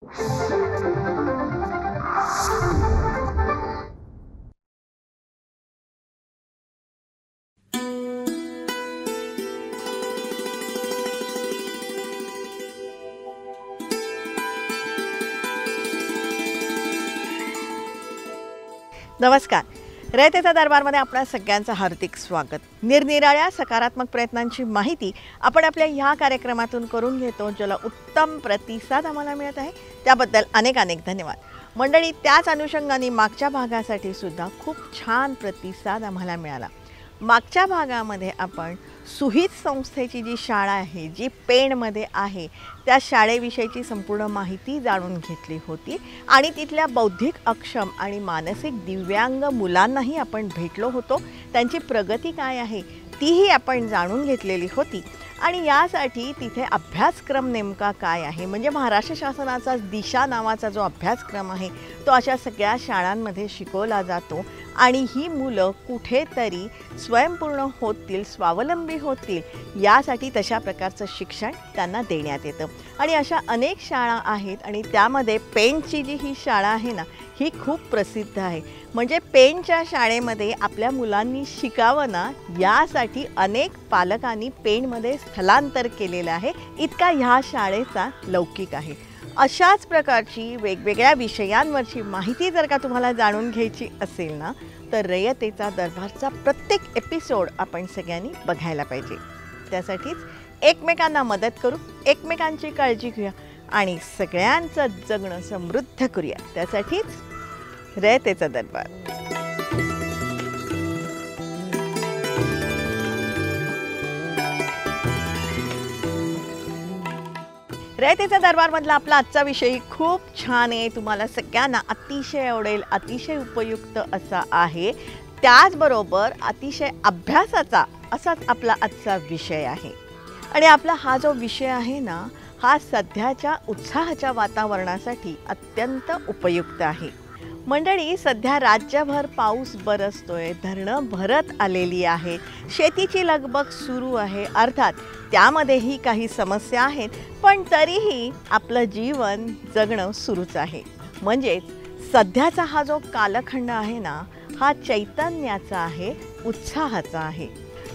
नमस्कार. रयतेचा दरबारमध्ये आपल्या सगळ्यांचं हार्दिक स्वागत. निरनिराळ्या सकारात्मक प्रयत्नांची माहिती आपण आपल्या ह्या कार्यक्रमातून करून घेतो, ज्याला उत्तम प्रतिसाद आम्हाला मिळत आहे. त्याबद्दल अनेक अनेक धन्यवाद. मंडळी, त्याच अनुषंगाने मागच्या भागासाठी सुद्धा खूप छान प्रतिसाद आम्हाला मिळाला. मागच्या भागामध्ये आपण सुहित संस्थेची जी शाळा आहे, जी पेणमध्ये आहे, त्या शाळेविषयीची संपूर्ण माहिती जाणून घेतली होती आणि तिथल्या बौद्धिक अक्षम आणि मानसिक दिव्यांग मुलांनाही आपण भेटलो होतो. त्यांची प्रगती काय आहे तीही आपण जाणून घेतलेली होती आणि यासाठी तिथे अभ्यासक्रम नेमका काय आहे, म्हणजे महाराष्ट्र शासनाचा दिशा नावाचा जो अभ्यासक्रम आहे तो अशा सगळ्या शाळांमध्ये शिकवला जातो आणि ही मुलं कुठेतरी स्वयंपूर्ण होतील, स्वावलंबी होतील, यासाठी तशा प्रकारचं शिक्षण त्यांना देण्यात येतं. आणि अशा अनेक शाळा आहेत आणि त्यामध्ये पेणची जी ही शाळा आहे ना, ही खूप प्रसिद्ध आहे. म्हणजे पेणच्या शाळेमध्ये आपल्या मुलांनी शिकावं ना, यासाठी अनेक पालकांनी पेणमध्ये स्थलांतर केलेलं आहे. इतका ह्या शाळेचा लौकिक आहे. अशाच प्रकारची वेगवेगळ्या विषयांवरची माहिती जर का तुम्हाला जाणून घ्यायची असेल ना, तर रयतेचा दरबारचा प्रत्येक एपिसोड आपण सगळ्यांनी बघायला पाहिजे. त्यासाठीच एकमेकांना मदत करू, एकमेकांची काळजी घेऊया आणि सगळ्यांचं जगणं समृद्ध करूया. त्यासाठीच रयतेचा दरबार. रयतेचा दरबारमधला आपला आजचा विषय खूप छान आहे, तुम्हाला सगळ्यांना अतिशय आवडेल, अतिशय उपयुक्त असा आहे. त्याचबरोबर अतिशय अभ्यासाचा असाच आपला आजचा विषय आहे. आणि आपला हा जो विषय आहे ना, हा सध्याच्या उत्साहाच्या वातावरणासाठी अत्यंत उपयुक्त आहे. मंडळी, सध्या राज्यभर पाऊस बरसतोय, धरणं भरत आलेली आहेत, शेतीची लगबग सुरू आहे. अर्थात त्यामध्येही काही समस्या आहेत, पण तरीही आपलं जीवन जगणं सुरूच आहे. म्हणजेच सध्याचा हा जो कालखंड आहे ना, हा चैतन्याचा आहे, उत्साहाचा आहे.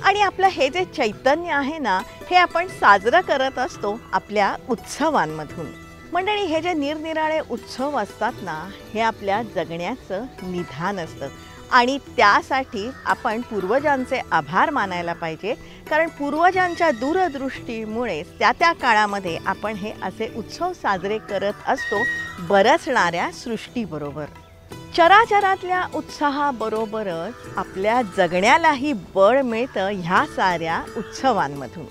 आणि आपलं हे जे चैतन्य आहे ना, हे आपण साजरं करत असतो आपल्या उत्सवांमधून. मंडळी, हे जे निरनिराळे उत्सव असतात ना, हे आपल्या जगण्याचं निधान असतं आणि त्यासाठी आपण पूर्वजांचे आभार मानायला पाहिजे. कारण पूर्वजांच्या दूरदृष्टीमुळेच त्या काळामध्ये आपण हे असे उत्सव साजरे करत असतो, बरसणाऱ्या सृष्टीबरोबर. चराचरातल्या उत्साहाबरोबरच आपल्या जगण्यालाही बळ मिळतं ह्या साऱ्या उत्सवांमधून.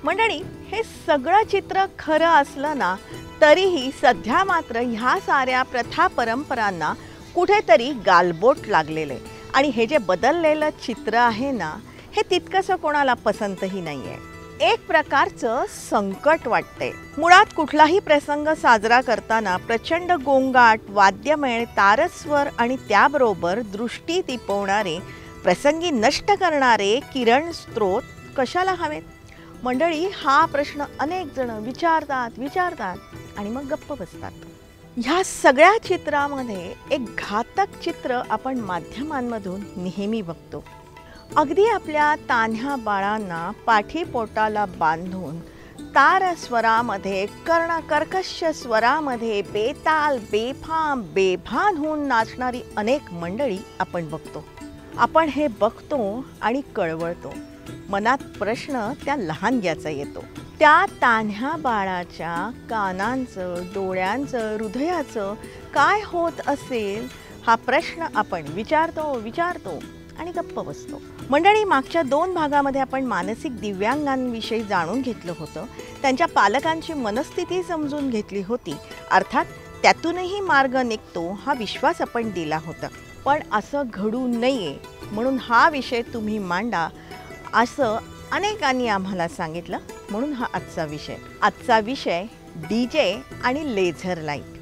मंडळी, हे सगळं चित्र खरं असलं ना, तरीही सध्या मात्र ह्या साऱ्या प्रथा परंपरांना कुठेतरी गालबोट लागलेलं आहे. आणि हे जे बदललेलं चित्र आहे ना, हे तितकंसं कोणाला पसंतही नाही आहे. एक प्रकारचं संकट वाटतंय. मुळात कुठलाही प्रसंग साजरा करताना प्रचंड गोंगाट, वाद्यमेळ, तारस्वर आणि त्याबरोबर दृष्टी दिपवणारे, प्रसंगी नष्ट करणारे किरण स्रोत कशाला हवेत? मंडळी, हा प्रश्न अनेक जण विचारतात आणि मग गप्प बसतात. ह्या सगळ्या चित्रामध्ये एक घातक चित्र आपण माध्यमांमधून नेहमी बघतो. अगदी आपल्या तान्ह्या बाळांना पाठीपोटाला बांधून तारस्वरामध्ये, कर्णकर्कश स्वरामध्ये बेताल, बेफाम, बेभान होऊन नाचणारी अनेक मंडळी आपण बघतो. आपण हे बघतो आणि कळवळतो. मनात प्रश्न त्या लहानग्याचा येतो. त्या तान्ह्या बाळाच्या कानांचं, डोळ्यांचं, हृदयाचं काय होत असेल, हा प्रश्न आपण विचारतो आणि गप्प बसतो. मंडळी, मागच्या 2 भागामध्ये आपण मानसिक दिव्यांगांविषयी जाणून घेतलं होतं, त्यांच्या पालकांची मनस्थिती समजून घेतली होती. अर्थात त्यातूनही मार्ग निघतो हा विश्वास आपण दिला होता. पण असं घडू नये म्हणून हा विषय तुम्ही मांडा असं अनेकांनी आम्हाला सांगितलं. म्हणून हा आजचा विषय DJ आणि लेझर लाईट.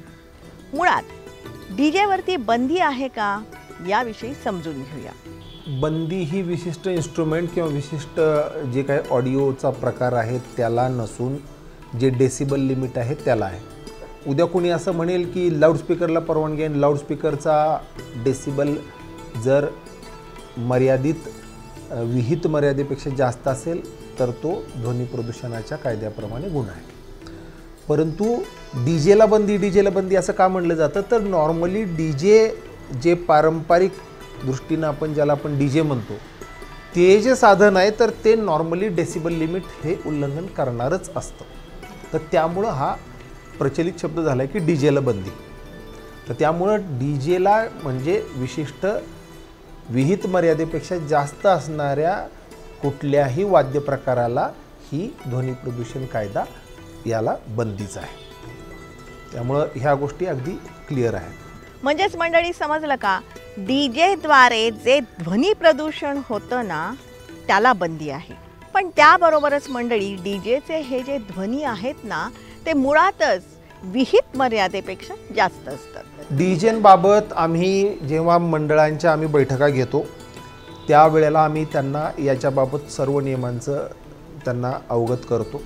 मुळात DJवरती बंदी आहे का, याविषयी समजून घेऊया. बंदी ही विशिष्ट इन्स्ट्रुमेंट किंवा विशिष्ट जे काही ऑडिओचा प्रकार आहे त्याला नसून जे डेसिबल लिमिट आहे त्याला आहे. उद्या कोणी असं म्हणेल की लाऊडस्पीकरला परवानगी आहे, लाऊडस्पीकरचा डेसिबल जर मर्यादित विहित मर्यादेपेक्षा जास्त असेल तर तो ध्वनी प्रदूषणाच्या कायद्याप्रमाणे गुन्हा आहे. परंतु डीजेला बंदी असं का म्हणलं जातं, तर नॉर्मली डीजे जे पारंपरिक दृष्टीनं आपण ज्याला आपण डीजे म्हणतो ते जे साधन आहे तर ते नॉर्मली डेसिबल लिमिट हे उल्लंघन करणारच असतं. तर त्यामुळं हा प्रचलित शब्द झाला आहे की डीजेला बंदी. तर त्यामुळं डीजेला म्हणजे विशिष्ट विहित मर्यादेपेक्षा जास्त असणाऱ्या कुठल्याही वाद्य प्रकाराला ही ध्वनी प्रदूषण कायदा याला बंदीच आहे. त्यामुळं ह्या गोष्टी अगदी क्लिअर आहेत. म्हणजेच मंडळी समजलं का, डीजेद्वारे जे ध्वनी प्रदूषण होतं ना त्याला बंदी आहे. पण त्याबरोबरच मंडळी डीजेचे हे जे ध्वनी आहेत ना ते मुळातच विहित मर्यादेपेक्षा जास्त असतात. डीजेंबाबत आम्ही जेव्हा मंडळांच्या आम्ही बैठका घेतो त्यावेळेला आम्ही त्यांना याच्याबाबत सर्व नियमांचं त्यांना अवगत करतो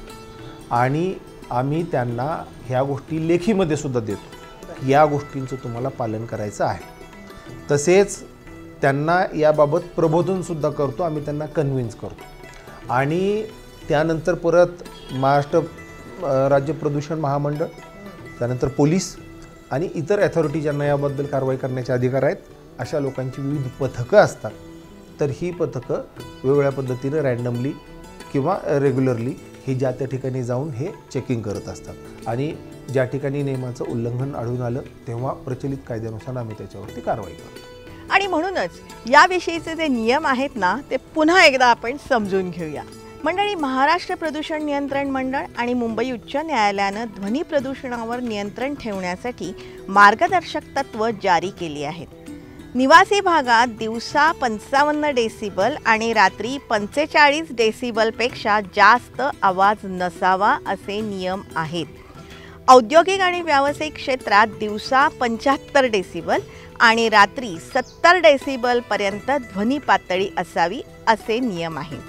आणि आम्ही त्यांना ह्या गोष्टी लेखीमध्ये सुद्धा देतो. या गोष्टींचं तुम्हाला पालन करायचं आहे. तसेच त्यांना याबाबत प्रबोधनसुद्धा करतो, आम्ही त्यांना कन्व्हिन्स करतो. आणि त्यानंतर परत महाराष्ट्र राज्य प्रदूषण महामंडळ, त्यानंतर पोलीस आणि इतर अथॉरिटी ज्यांना याबद्दल कारवाई करण्याचे अधिकार आहेत अशा लोकांची विविध पथकं असतात. तर ही पथकं वेगवेगळ्या पद्धतीनं रँडमली किंवा रेग्युलरली हे ज्या त्या ठिकाणी जाऊन हे चेकिंग करत असतात आणि ज्या ठिकाणी नियमाचं उल्लंघन आढळून आलं तेव्हा प्रचलित कायद्यानुसार आम्ही त्याच्यावरती कारवाई करतो. आणि म्हणूनच याविषयीचे जे नियम आहेत ना ते पुन्हा एकदा आपण समजून घेऊया. मंडळी, महाराष्ट्र प्रदूषण नियंत्रण मंडळ आणि मुंबई उच्च न्यायालयानं ध्वनी प्रदूषणावर नियंत्रण ठेवण्यासाठी मार्गदर्शक तत्त्व जारी केली आहेत. निवासी भागात दिवसा 55 डेसिबल आणि रात्री 45 डेसिबलपेक्षा जास्त आवाज नसावा असे नियम आहेत. औद्योगिक आणि व्यावसायिक क्षेत्रात दिवसा 75 डेसिबल आणि रात्री 70 डेसिबलपर्यंत ध्वनी पातळी असावी असे नियम आहेत.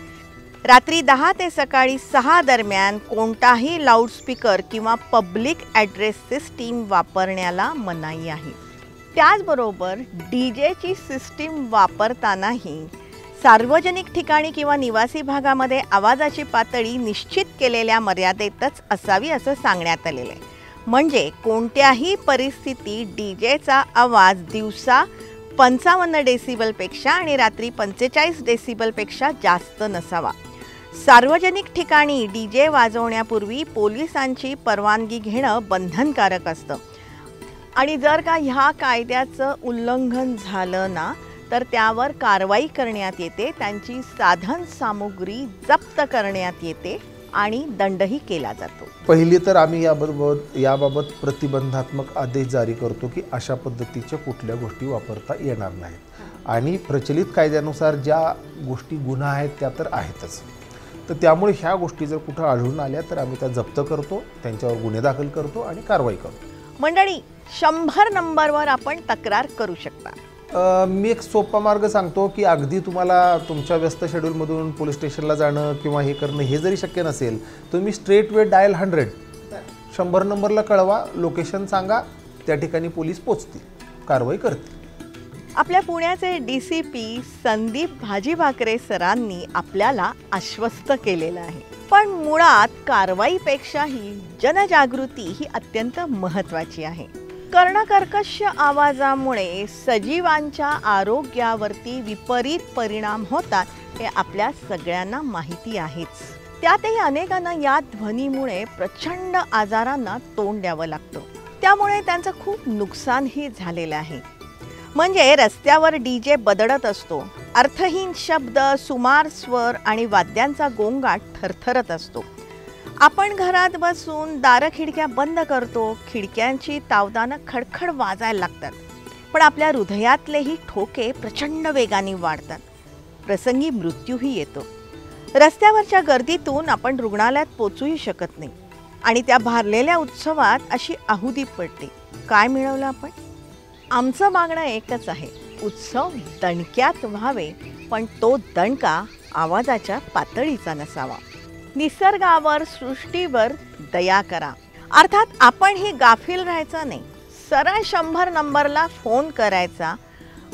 रात्री 10 ते सकाळी 6 दरम्यान कोणताही लाऊडस्पीकर किंवा पब्लिक ॲड्रेस सिस्टीम वापरण्याला मनाई आहे. त्याचबरोबर डीजेची सिस्टीम वापरतानाही सार्वजनिक ठिकाणी किंवा निवासी भागामध्ये आवाजाची पातळी निश्चित केलेल्या मर्यादेतच असावी असं सांगण्यात आलेलं आहे. म्हणजे कोणत्याही परिस्थितीत डीजेचा आवाज दिवसा 55 डेसिबलपेक्षा आणि रात्री 45 डेसिबलपेक्षा जास्त नसावा. सार्वजनिक ठिकाणी डीजे वाजवण्यापूर्वी पोलिसांची परवानगी घेणं बंधनकारक असतं. आणि जर का ह्या कायद्याचं उल्लंघन झालं ना तर त्यावर कारवाई करण्यात येते, त्यांची साधन सामुग्री जप्त करण्यात येते आणि दंडही केला जातो. पहिली तर आम्ही याबाबत प्रतिबंधात्मक आदेश जारी करतो की अशा पद्धतीच्या कुठल्या गोष्टी वापरता येणार नाहीत आणि प्रचलित कायद्यानुसार ज्या गोष्टी गुन्हा आहेत त्या तर आहेतच. तर त्यामुळे ह्या गोष्टी जर कुठं आढळून आल्या तर आम्ही त्या जप्त करतो, त्यांच्यावर गुन्हे दाखल करतो आणि कारवाई करतो. मंडळी, 100 नंबरवर आपण तक्रार करू शकता. मी एक सोपा मार्ग सांगतो की अगदी तुम्हाला तुमच्या व्यस्त शेड्यूलमधून पोलीस स्टेशनला जाणं किंवा हे करणं हे जरी शक्य नसेल तुम्ही स्ट्रेट वे डायल 100 नंबरला कळवा, लोकेशन सांगा, त्या ठिकाणी पोलीस पोचतील, कारवाई करतील. आपल्या पुण्याचे DCP संदीप भाजीभाकरे सरांनी आपल्याला आश्वस्त केलेलं आहे. पण मुळात कारवाईपेक्षाही जनजागृती ही अत्यंत महत्त्वाची आहे. कर्णकर्कश आवाजामुळे सजीवांच्या आरोग्यावरती विपरीत परिणाम होतात हे आपल्या सगळ्यांना माहिती आहेच. त्यातही अनेकांना या ध्वनीमुळे प्रचंड आजारांना तोंड द्यावं लागतं. त्यामुळे त्यांचं खूप नुकसानही झालेलं आहे. म्हणजे रस्त्यावर डीजे बदलत असतो, अर्थहीन शब्द, सुमार स्वर आणि वाद्यांचा गोंगाट थरथरत असतो. आपण घरात बसून दारं खिडक्या बंद करतो, खिडक्यांची तावदानं खडखड वाजायला लागतात, पण आपल्या हृदयातलेही ठोके प्रचंड वेगाने वाढतात. प्रसंगी मृत्यूही येतो. रस्त्यावरच्या गर्दीतून आपण रुग्णालयात पोचूही शकत नाही आणि त्या भारलेल्या उत्सवात अशी आहुती पडते. काय मिळवलं आपण? आमचं मागणं एकच आहे, उत्सव दणक्यात व्हावे, पण तो दणका आवाजाच्या पातळीचा नसावा. निसर्गावर, सृष्टीवर दया करा अर्थात आपण ही गाफील राहायचं नाही, सरळ 100 नंबरला फोन करायचा,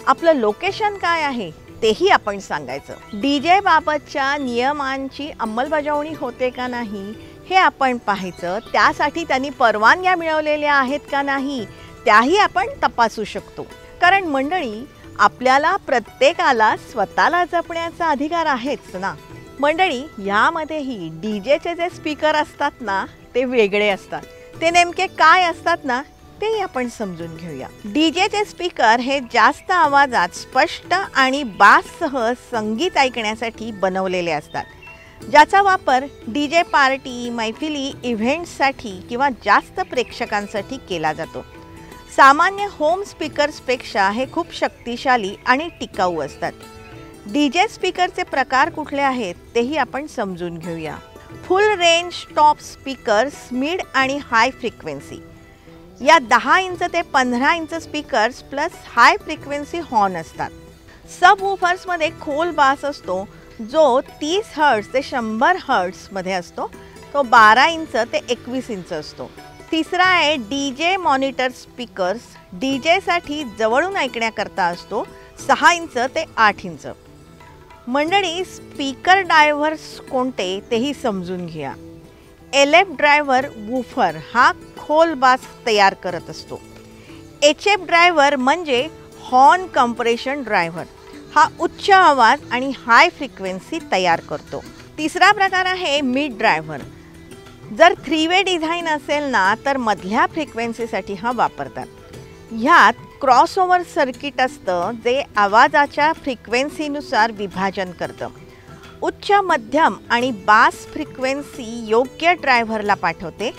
आपलं लोकेशन काय आहे तेही आपण सांगायचं. डीजे बाबतच्या नियमांची अंमलबजावणी होते का नाही हे आपण पाहायचं. त्यासाठी त्यांनी परवानग्या मिळवलेल्या आहेत का नाही त्याही आपण तपासू शकतो. कारण मंडळी, आपल्याला प्रत्येकाला स्वतःला जपण्याचा अधिकार आहेच ना. मंडळी, यामध्येही डीजेचे जे स्पीकर असतात ना ते वेगळे असतात. ते नेमके काय असतात ना ते आपण समजून घेऊया. डीजेचे स्पीकर हे जास्त आवाजात स्पष्ट आणि बाससह संगीत ऐकण्यासाठी बनवलेले असतात, ज्याचा वापर डीजे पार्टी, मैफिली, इव्हेंट्ससाठी किंवा जास्त प्रेक्षकांसाठी केला जातो. सामान्य होम स्पीकर्सपेक्षा हे खूप शक्तिशाली आणि टिकाऊ असतात. डीजे स्पीकरचे प्रकार कुठले आहेत तेही आपण समजून घेऊया. फुल रेंज टॉप स्पीकर्स, मिड आणि हाय फ्रिक्वेन्सी. या 10 इंच ते 15 inch speakers plus high frequency horn असतात. सब वूफर्समध्ये खोल बास असतो जो 30 हर्ट्ज ते 100 हर्ट्जमध्ये असतो. तो 12 इंच ते 21 इंच असतो. तिसरा आहे डीजे मॉनिटर स्पीकर्स. डीजेसाठी जवळून ऐकण्याकरता असतो, 6 इंच ते 8 इंच. मंडळी, स्पीकर ड्रायव्हर्स कोणते तेही समजून घ्या. LF ड्रायव्हर वूफर हा खोल बास तयार करत असतो. HF ड्रायव्हर म्हणजे हॉर्न कम्प्रेशन ड्रायव्हर, हा उच्च आवाज आणि हाय फ्रिक्वेन्सी तयार करतो. तिसरा प्रकार आहे मिड ड्रायव्हर. जर 3 वे डिझाईन असेल ना तर मधल्या फ्रिक्वेन्सीसाठी हा वापरतात. ह्यात क्रॉसओव्हर सर्किट असतं जे आवाजाच्या फ्रिक्वेन्सीनुसार विभाजन करतं. उच्च, मध्यम आणि बास फ्रिक्वेन्सी योग्य ड्रायव्हरला पाठवते.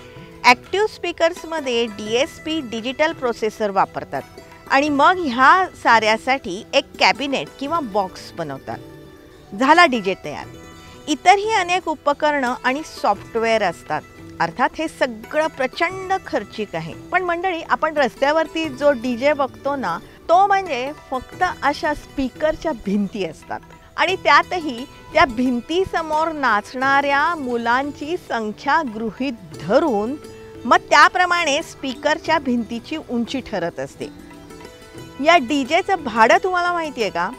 ॲक्टिव्ह स्पीकर्समध्ये DSP डिजिटल प्रोसेसर वापरतात आणि मग ह्या साऱ्यासाठी एक कॅबिनेट किंवा बॉक्स बनवतात. झाला डीजे तयार. इतरही अनेक उपकरणं आणि सॉफ्टवेअर असतात. अर्थात हे सगळं प्रचंड खर्चिक आहे. पण मंडळी, आपण रस्त्यावरती जो डीजे बघतो ना तो म्हणजे फक्त अशा स्पीकरच्या भिंती असतात आणि त्यातही त्या भिंतीसमोर नाचणाऱ्या मुलांची संख्या गृहीत धरून मग त्याप्रमाणे स्पीकरच्या भिंतीची उंची ठरत असते. या डीजेचं भाडं तुम्हाला माहिती आहे का?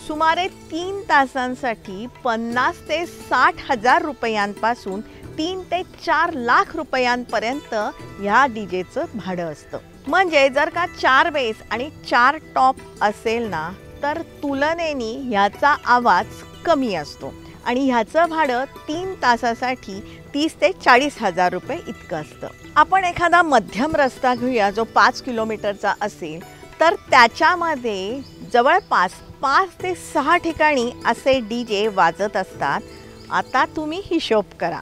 सुमारे 3 तासांसाठी 50 ते 60 हजार रुपयांपासून 3 ते 4 लाख रुपयांपर्यंत ह्या डीजेचं भाडं असतं. म्हणजे जर का 4 बेस आणि 4 टॉप असेल ना तर तुलनेने ह्याचा आवाज कमी असतो आणि ह्याचं भाडं 3 तासासाठी 30 ते 40 हजार रुपये इतकं असतं. आपण एखादा मध्यम रस्ता घेऊया जो 5 किलोमीटरचा असेल तर त्याच्यामध्ये जवळपास 5 ते 6 ठिकाणी असे डीजे वाजत असतात. आता तुम्ही हिशोब करा.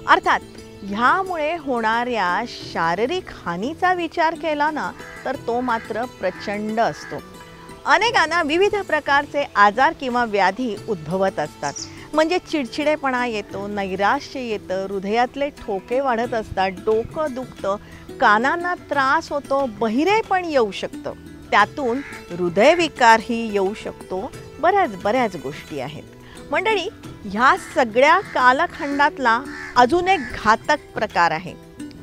अर्थात ह्यामुळे होणाऱ्या शारीरिक हानीचा विचार केला ना तर तो मात्र प्रचंड असतो. अनेकांना विविध प्रकारचे आजार किंवा व्याधी उद्भवत असतात. म्हणजे चिडचिडेपणा येतो, नैराश्य येतं, हृदयातले ठोके वाढत असतात, डोकं दुखतं, कानांना त्रास होतो, बहिरेपण येऊ शकतं, त्यातून हृदयविकारही येऊ शकतो. बऱ्याच गोष्टी आहेत. मंडळी, ह्या सगळ्या कालखंडातला अजून एक घातक प्रकार आहे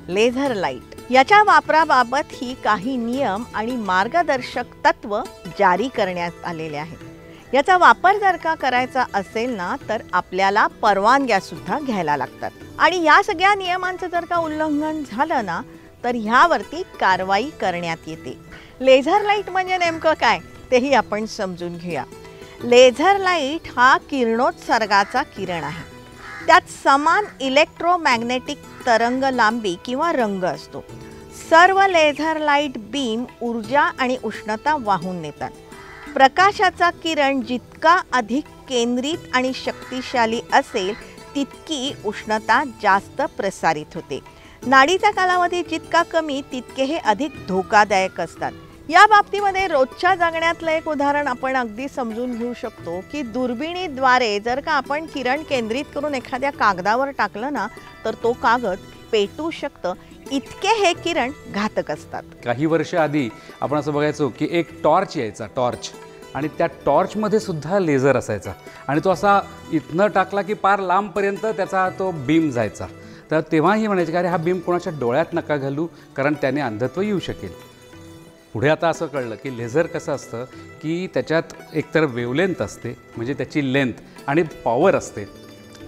लेझर लाईट. याच्या वापराबाबत ही काही नियम आणि मार्गदर्शक तत्व जारी करण्यात आलेले आहेत. याचा वापर जर का करायचा असेल ना तर आपल्याला परवानग्या सुद्धा घ्यायला लागतात आणि या सगळ्या नियमांचं जर का उल्लंघन झालं ना तर ह्यावरती कारवाई करण्यात येते. लेझर लाईट म्हणजे नेमकं काय तेही आपण समजून घेऊया. लेझर लाईट हा किरणोत्सर्गाचा किरण आहे. त्यात समान इलेक्ट्रोमॅग्नेटिक तरंग लांबी किंवा रंग असतो. सर्व लेझर लाईट बीम ऊर्जा आणि उष्णता वाहून नेतात. प्रकाशाचा किरण जितका अधिक केंद्रित आणि शक्तिशाली असेल तितकी उष्णता जास्त प्रसारित होते. नाडीचा कालावधी जितका कमी तितके हे अधिक धोकादायक असतात. या बाबतीमध्ये रोजच्या जगण्यातलं एक उदाहरण आपण अगदी समजून घेऊ शकतो की दुर्बिणीद्वारे जर का आपण किरण केंद्रित करून एखाद्या कागदावर टाकलं ना तर तो कागद पेटू शकतं. इतके हे किरण घातक असतात. काही वर्ष आधी आपण असं बघायचो की एक टॉर्च यायचा, टॉर्च, आणि त्या टॉर्चमध्ये सुद्धा लेझर असायचा आणि तो असा इथनं टाकला की पार लांबपर्यंत त्याचा तो बीम जायचा. तर तेव्हाही म्हणायचे की अरे हा बीम कोणाच्या डोळ्यात नका घालू, कारण त्याने अंधत्व येऊ शकेल. पुढे आता असं कळलं की लेझर कसं असतं की त्याच्यात एकतर वेवलेंथ असते, म्हणजे त्याची लेंथ, आणि पॉवर असते.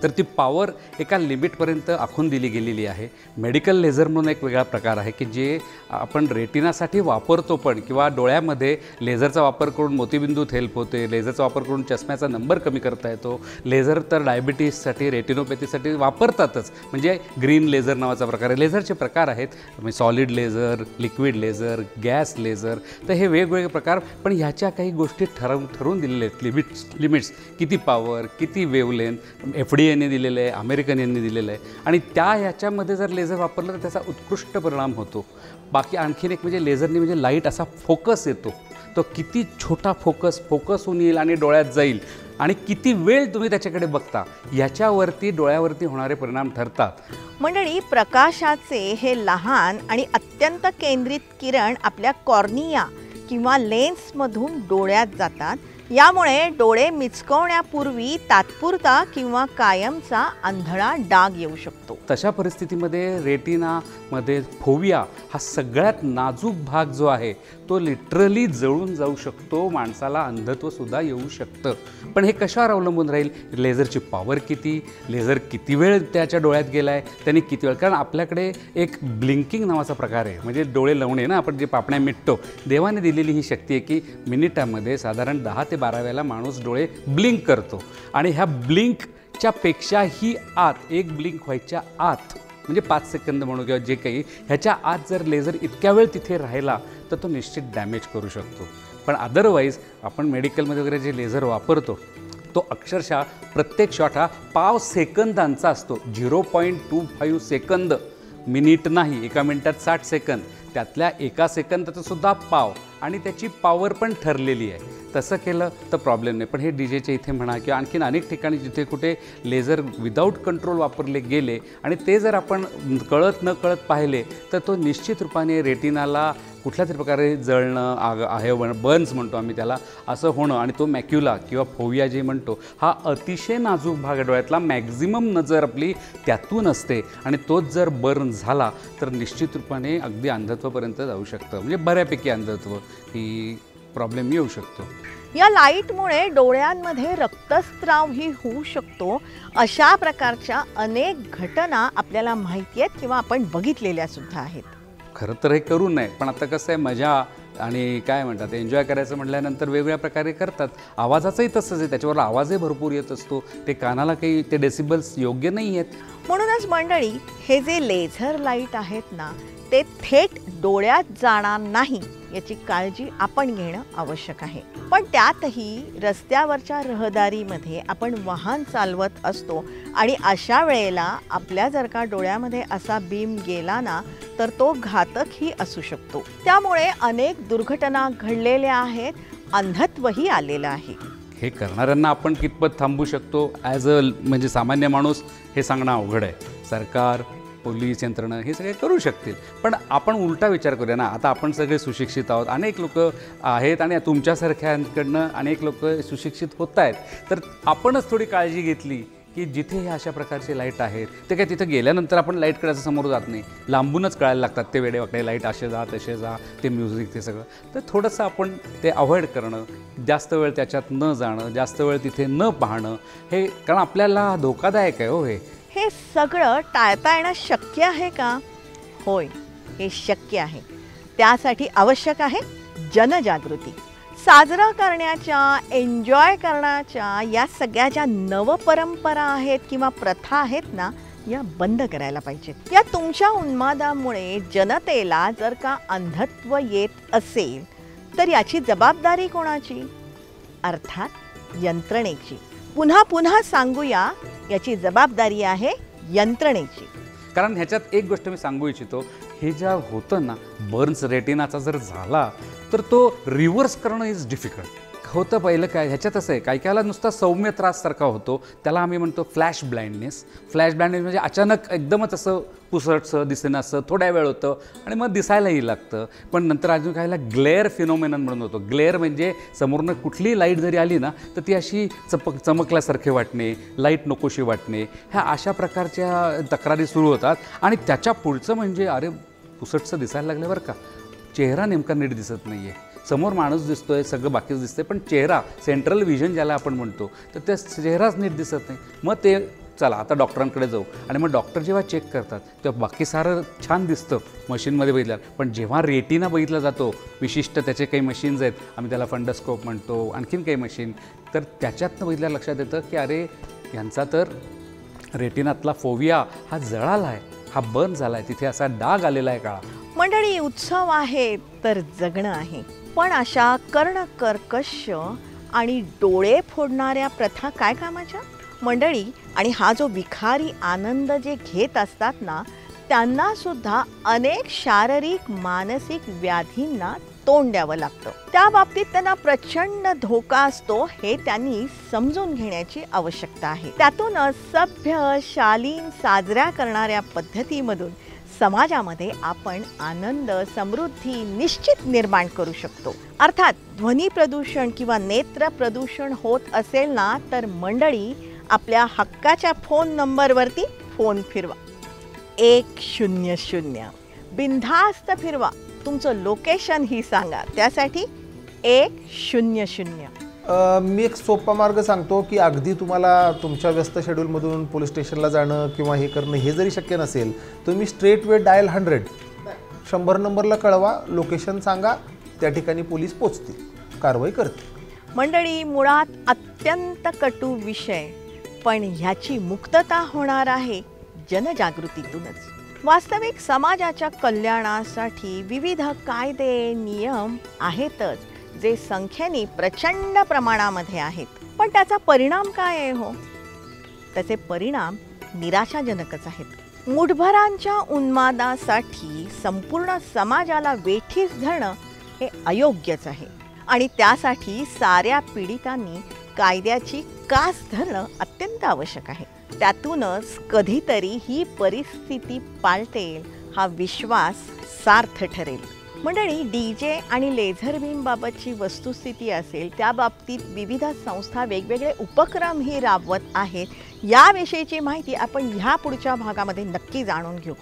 तर ती पॉवर एका लिमिटपर्यंत आखून दिली गेलेली आहे. मेडिकल लेझर म्हणून एक वेगळा प्रकार आहे की जे आपण रेटिनासाठी वापरतो, पण किंवा डोळ्यामध्ये लेझरचा वापर करून मोतीबिंदूत हेल्प होते, लेझरचा वापर करून चष्म्याचा नंबर कमी करता येतो. लेझर तर डायबिटीससाठी, रेटिनोपॅथीसाठी वापरतातच, म्हणजे ग्रीन लेझर नावाचा प्रकार आहे. लेझरचे प्रकार आहेत, म्हणजे solid laser, liquid laser, gas laser. तर हे वेगवेगळे प्रकार, पण ह्याच्या काही गोष्टी ठरवून दिलेल्या आहेत, लिमिट्स किती पॉवर, किती वेवलेंथ FDA यांनी दिलेलं आहे, अमेरिकन यांनी दिलेलं आहे. आणि ह्याच्यामध्ये जर लेझर वापरलं तर त्याचा उत्कृष्ट परिणाम होतो. बाकी आणखीन एक म्हणजे लेझरने म्हणजे लाईट असा फोकस येतो, तो किती छोटा फोकस होऊन येईल आणि डोळ्यात जाईल, आणि किती वेळ तुम्ही त्याच्याकडे बघता याच्यावरती डोळ्यावरती होणारे परिणाम ठरतात. मंडळी, प्रकाशाचे हे लहान आणि अत्यंत केंद्रित किरण आपल्या कॉर्निया किंवा लेन्समधून डोळ्यात जातात. यामुळे डोळे मिचकवण्यापूर्वी तात्पुरता किंवा कायमचा अंधळा डाग येऊ शकतो. तशा परिस्थितीमध्ये रेटिनामध्ये फोविया हा सगळ्यात नाजूक भाग जो आहे तो लिटरली जळून जाऊ शकतो, माणसाला अंधत्वसुद्धा येऊ शकतं. पण हे कशावर अवलंबून राहील? लेझरची पॉवर किती, लेझर किती वेळ त्याच्या डोळ्यात गेला आहे, त्यांनी किती वेळ. कारण आपल्याकडे एक ब्लिंकिंग नावाचा प्रकार आहे, म्हणजे डोळे लावणे ना, आपण जे पापण्या मिटतो, देवाने दिलेली ही शक्ती आहे की मिनिटामध्ये साधारण 10 ते 12 वेळेला माणूस डोळे ब्लिंक करतो. आणि ह्या ब्लिंकच्या पेक्षाही आत, एक ब्लिंक व्हायच्या आत, म्हणजे 5 सेकंद म्हणू किंवा जे काही, ह्याच्या आत जर लेझर इतक्या वेळ तिथे राहिला तर तो निश्चित डॅमेज करू शकतो. पण अदरवाईज आपण मेडिकलमध्ये वगैरे जे लेझर वापरतो तो अक्षरशः प्रत्येक शॉट हा 5 सेकंदांचा असतो. 0.25 सेकंद, मिनिट नाही. एका मिनिटात 60 सेकंद, त्यातल्या एका सेकंदाचं सुद्धा पाव, आणि त्याची पॉवर पण ठरलेली आहे. तसं केलं तर प्रॉब्लेम नाही. पण हे DJच्या इथे म्हणा किंवा आणखीन अनेक ठिकाणी जिथे कुठे लेझर विदाऊट कंट्रोल वापरले गेले आणि ते जर आपण कळत न कळत पाहिले तर तो निश्चित रूपाने रेटिनाला कुठल्या तरी प्रकारे जळणं, आहे बर्न्स म्हणतो आम्ही त्याला, असं होणं. आणि तो मॅक्युला किंवा फोविया जे म्हणतो हा अतिशय नाजूक भाग आहे डोळ्यातला. मॅक्झिमम नजर आपली त्यातून असते, आणि तोच जर बर्न झाला तर निश्चित रूपाने अगदी अंधत्वापर्यंत जाऊ शकतं. म्हणजे बऱ्यापैकी अंधत्व ही प्रॉब्लेम येऊ शकतो. या लाईटमुळे डोळ्यांमध्ये रक्तस्रावही होऊ शकतो. अशा प्रकारच्या अनेक घटना आपल्याला माहिती आहेत किंवा आपण बघितलेल्या सुद्धा आहेत. खरं तर हे करू नये, पण आता कसं आहे, मजा आणि काय म्हणतात एन्जॉय करायचं म्हटल्यानंतर वेगवेगळ्या प्रकारे करतात. आवाजाचंही तसंच आहे, त्याच्यावर आवाजही भरपूर येत असतो, ते कानाला काही ते डेसिबल्स योग्य नाही आहेत. म्हणूनच मंडळी, हे जे लेझर लाईट आहेत ना, ते थेट डोळ्यात जाणार नाही याची काळजी आपण घेणं आवश्यक आहे. पण त्यातही रस्त्यावरच्या रहदारीमध्ये आपण वाहन चालवत असतो आणि अशा वेळेला आपल्या जर का डोळ्यामध्ये असा बीम गेला ना तर तो घातकही असू शकतो. त्यामुळे अनेक दुर्घटना घडलेल्या आहेत, अंधत्वही आलेलं आहे. हे करणाऱ्यांना आपण कितपत थांबू शकतो ॲज म्हणजे सामान्य माणूस हे सांगणं अवघड आहे. सरकार, पोलीस यंत्रणा हे सगळे करू शकतील, पण आपण उलटा विचार करूया ना. आता आपण सगळे सुशिक्षित आहोत, अनेक लोक आहेत, आणि तुमच्यासारख्यांकडनं अनेक लोक सुशिक्षित होत आहेत. तर आपणच थोडी काळजी घेतली की जिथे हे अशा प्रकारचे लाईट आहेत ते काय तिथं गेल्यानंतर आपण लाईट कळायचं समोर जात नाही, लांबूनच कळायला लागतात ते वेडेवाकडे लाईट, असे जा तसे जा, ते म्युझिक, ते सगळं. तर थोडंसं आपण ते अवॉइड करणं, जास्त वेळ त्याच्यात न जाणं, जास्त वेळ तिथे न पाहणं, हे कारण आपल्याला धोकादायक आहे. हो, हे सगळं टाळता येणं शक्य आहे का? होय, हे शक्य आहे. त्यासाठी आवश्यक आहे जनजागृती. साजरा करण्याच्या, एन्जॉय करण्याच्या या सगळ्या ज्या नवपरंपरा आहेत किंवा प्रथा आहेत ना, या बंद करायला पाहिजेत. या तुमच्या उन्मादामुळे जनतेला जर का अंधत्व येत असेल तर याची जबाबदारी कोणाची? अर्थात यंत्रणेची. पुन्हा पुन्हा सांगूया, याची जबाबदारी आहे यंत्रणेची. कारण ह्याच्यात एक गोष्ट मी सांगू इच्छितो, हे ज्या होतं ना बर्न्स रेटिनाचा जर झाला तर तो रिव्हर्स करणं इज डिफिकल्ट. होतं पहिलं काय ह्याच्यात असं आहे, काही काहीला नुसता सौम्य त्राससारखा होतो, त्याला आम्ही म्हणतो फ्लॅश ब्लाइंडनेस. फ्लॅश ब्लाइंडनेस म्हणजे अचानक एकदमच असं पुसटसं दिसेनं असं थोड्या वेळ होतं आणि मग दिसायलाही लागतं. पण नंतर अजून काहीला ग्लेअर फिनोमेनन म्हणून होतो. ग्लेअर म्हणजे समोरनं कुठलीही लाईट जरी आली ना तर ती अशी चमकल्यासारखे वाटणे, लाईट नकोशी वाटणे, ह्या अशा प्रकारच्या तक्रारी सुरू होतात. आणि त्याच्या पुढचं म्हणजे अरे पुसटसं दिसायला लागलं बरं का, चेहरा नेमका नीट दिसत नाही आहे, समोर माणूस दिसतोय, सगळं बाकीच दिसतंय, पण चेहरा सेंट्रल व्हिजन ज्याला आपण म्हणतो तर त्या चेहराच नीट दिसत नाही. मग ते चला आता डॉक्टरांकडे जाऊ. आणि मग डॉक्टर जेव्हा चेक करतात तेव्हा बाकी सारं छान दिसतं मशीनमध्ये बघितल्यावर, पण जेव्हा रेटिना बघितला जातो, विशिष्ट त्याचे काही मशीन्स आहेत, आम्ही त्याला फंडस्कोप म्हणतो, आणखीन काही मशीन, तर त्याच्यातनं बघितल्यावर लक्षात येतं की अरे यांचा तर रेटिनातला फोविया हा जळाला आहे, हा बर्न झाला आहे, तिथे असा डाग आलेला आहे काळा. मंडळी, उत्सव आहे तर जगणं आहे, पण अशा कर्णकर्कश आणि डोळे फोडणाऱ्या प्रथा काय कामाच्या मंडळी. आणि हा जो विखारी आनंद जे घेत असतात ना, त्यांना सुद्धा अनेक शारीरिक मानसिक व्याधींना तोंड द्यावं लागतं. त्या बाबतीत त्यांना प्रचंड धोका असतो, हे त्यांनी समजून घेण्याची आवश्यकता आहे. त्यातूनच सभ्य शालीन साजऱ्या करणाऱ्या पद्धतीमधून समाजामध्ये आपण आनंद समृद्धी निश्चित निर्माण करू शकतो. अर्थात ध्वनी प्रदूषण किंवा नेत्र प्रदूषण होत असेल ना तर मंडळी, आपल्या हक्काच्या फोन नंबरवरती फोन फिरवा, 100. बिनधास्त फिरवा, तुमचं लोकेशन ही सांगा, त्यासाठी 100. मी एक सोपा मार्ग सांगतो की अगदी तुम्हाला तुमच्या व्यस्त शेड्यूलमधून पोलीस स्टेशनला जाणं किंवा हे करणं हे जरी शक्य नसेल, तुम्ही स्ट्रेट वे डायल 100 नंबरला कळवा, लोकेशन सांगा, त्या ठिकाणी पोलीस पोचतील, कारवाई करतील. मंडळी, मुळात अत्यंत कटू विषय, पण ह्याची मुक्तता होणार आहे जनजागृतीतूनच. वास्तविक समाजाच्या कल्याणासाठी विविध कायदे नियम आहेतच, जे संख्येने प्रचंड प्रमाणामध्ये आहेत, पण त्याचा परिणाम काय आहे हो? त्याचे परिणाम निराशाजनकच आहेत. मुठभरांच्या उन्मादासाठी संपूर्ण समाजाला वेठीस धरणं हे अयोग्यच आहे. आणि त्यासाठी साऱ्या पीडितांनी कायद्याची कास धरणं अत्यंत आवश्यक आहे. त्यातूनच कधीतरी ही परिस्थिती पालटेल हा विश्वास सार्थ ठरेल. मंडळी, DJ आणि लेझर बीम बाबतची वस्तुस्थिती असेल, त्या बाबतीत विविध संस्था वेगवेगळे उपक्रमही राबवत आहेत. याविषयीची माहिती आपण ह्या पुढच्या भागामध्ये नक्की जाणून घेऊ.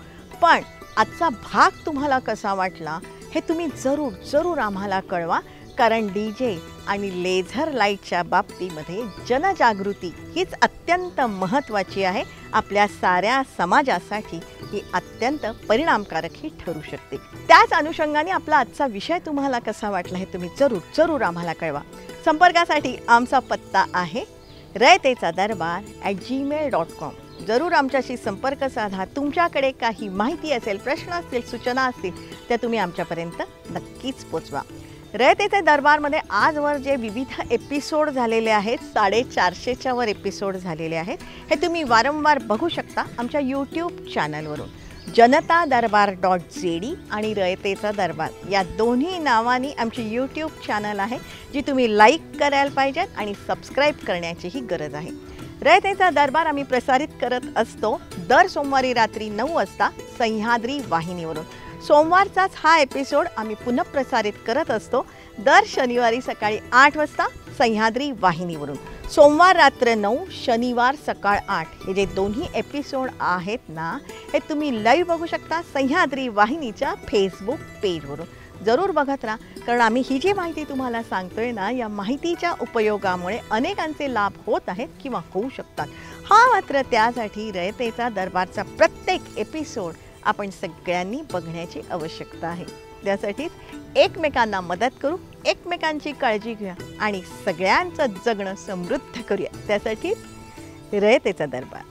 पण आजचा भाग तुम्हाला कसा वाटला हे तुम्ही जरूर आम्हाला कळवा, कारण DJ आणि लेझर लाईटच्या बाबतीमध्ये जनजागृती हीच अत्यंत महत्त्वाची आहे. आपल्या साऱ्या समाजासाठी ही अत्यंत परिणामकारकही ठरू शकते. त्याच अनुषंगाने आपला आजचा विषय तुम्हाला कसा वाटला हे तुम्ही जरूर आम्हाला कळवा. संपर्कासाठी आमचा पत्ता आहे raytecha.darbar@gmail.com. जरूर आमच्याशी संपर्क साधा. तुमच्याकडे काही माहिती असेल, प्रश्न असतील, सूचना असतील, त्या तुम्ही आमच्यापर्यंत नक्कीच पोचवा. रयतेचे दरबारमध्ये आजवर जे विविध एपिसोड झालेले आहेत, 450च्या वर एपिसोड झालेले आहेत, हे तुम्ही वारंवार बघू शकता आमच्या यूट्यूब चॅनलवरून. जनतादरबार.jd आणि रयतेचा दरबार या दोन्ही नावांनी आमची यूट्यूब चॅनल आहे, जी तुम्ही लाईक करायला पाहिजेत आणि सबस्क्राईब करण्याचीही गरज आहे. रयतेचा दरबार आम्ही प्रसारित करत असतो दर सोमवारी रात्री 9 वाजता सह्याद्री वाहिनीवरून. सोमवारचाच हा एपिसोड आम्ही पुनःप्रसारित करत असतो दर शनिवारी सकाळी 8 वाजता सह्याद्री वाहिनीवरून. सोमवार रात्र 9, शनिवार सकाळ 8 हे जे दोन्ही एपिसोड आहेत ना, हे तुम्ही लाईव्ह बघू शकता सह्याद्री वाहिनीच्या फेसबुक पेजवरून. जरूर बघत राहा, कारण आम्ही ही जी माहिती तुम्हाला सांगतोय ना, या माहितीच्या उपयोगामुळे अनेकांचे लाभ होत आहेत किंवा होऊ शकतात. हा मात्र त्यासाठी रयतेचा दरबारचा प्रत्येक एपिसोड आपण सगळ्यांनी बघण्याची आवश्यकता आहे. त्यासाठीच एकमेकांना मदत करू, एकमेकांची काळजी घेऊया आणि सगळ्यांचं जगणं समृद्ध करूया. त्यासाठी रयतेचा दरबार.